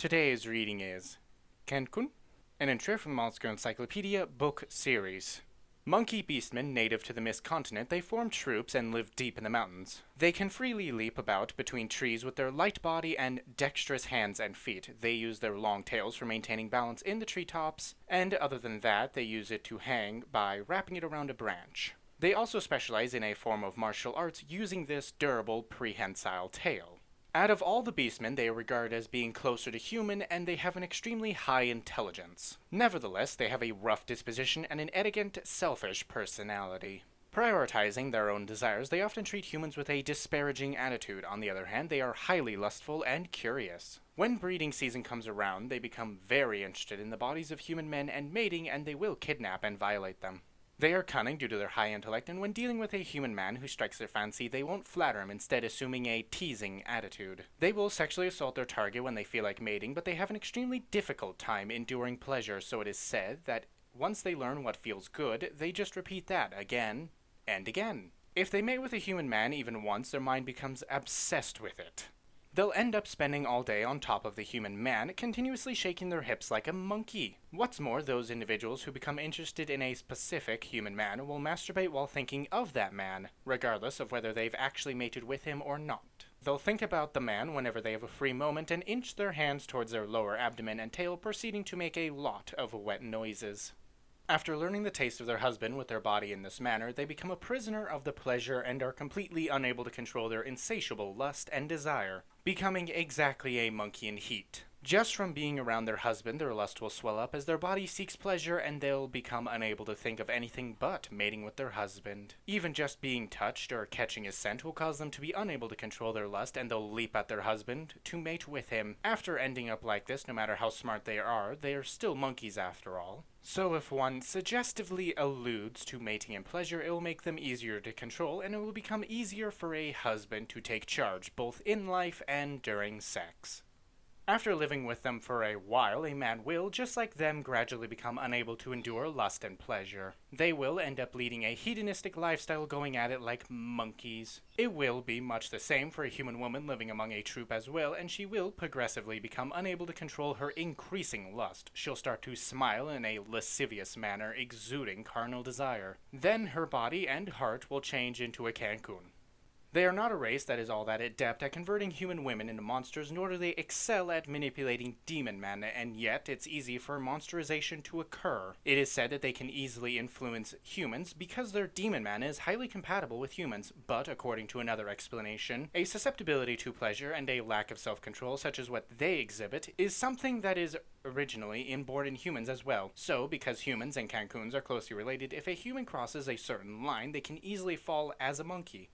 Today's reading is Kakuen, an entry from Monster Encyclopedia book series. Monkey beastmen native to the Mist Continent, they form troops and live deep in the mountains. They can freely leap about between trees with their light body and dexterous hands and feet. They use their long tails for maintaining balance in the treetops, and other than that, they use it to hang by wrapping it around a branch. They also specialize in a form of martial arts using this durable prehensile tail. Out of all the beastmen, they are regarded as being closer to human, and they have an extremely high intelligence. Nevertheless, they have a rough disposition and an arrogant, selfish personality. Prioritizing their own desires, they often treat humans with a disparaging attitude. On the other hand, they are highly lustful and curious. When breeding season comes around, they become very interested in the bodies of human men and mating, and they will kidnap and violate them. They are cunning due to their high intellect, and when dealing with a human man who strikes their fancy, they won't flatter him, instead assuming a teasing attitude. They will sexually assault their target when they feel like mating, but they have an extremely difficult time enduring pleasure, so it is said that once they learn what feels good, they just repeat that again and again. If they mate with a human man even once, their mind becomes obsessed with it. They'll end up spending all day on top of the human man, continuously shaking their hips like a monkey. What's more, those individuals who become interested in a specific human man will masturbate while thinking of that man, regardless of whether they've actually mated with him or not. They'll think about the man whenever they have a free moment and inch their hands towards their lower abdomen and tail, proceeding to make a lot of wet noises. After learning the taste of their husband with their body in this manner, they become a prisoner of the pleasure and are completely unable to control their insatiable lust and desire, becoming exactly a monkey in heat. Just from being around their husband, their lust will swell up as their body seeks pleasure, and they'll become unable to think of anything but mating with their husband. Even just being touched or catching his scent will cause them to be unable to control their lust, and they'll leap at their husband to mate with him. After ending up like this, no matter how smart they are still monkeys after all. So if one suggestively alludes to mating and pleasure, it will make them easier to control, and it will become easier for a husband to take charge, both in life and during sex. After living with them for a while, a man will, just like them, gradually become unable to endure lust and pleasure. They will end up leading a hedonistic lifestyle, going at it like monkeys. It will be much the same for a human woman living among a troop as well, and she will progressively become unable to control her increasing lust. She'll start to smile in a lascivious manner, exuding carnal desire. Then her body and heart will change into a Kakuen. They are not a race that is all that adept at converting human women into monsters, nor do they excel at manipulating demon men, and yet it's easy for monsterization to occur. It is said that they can easily influence humans because their demon man is highly compatible with humans, but according to another explanation, a susceptibility to pleasure and a lack of self-control such as what they exhibit is something that is originally inborn in humans as well. So, because humans and Kakuens are closely related, if a human crosses a certain line, they can easily fall as a monkey.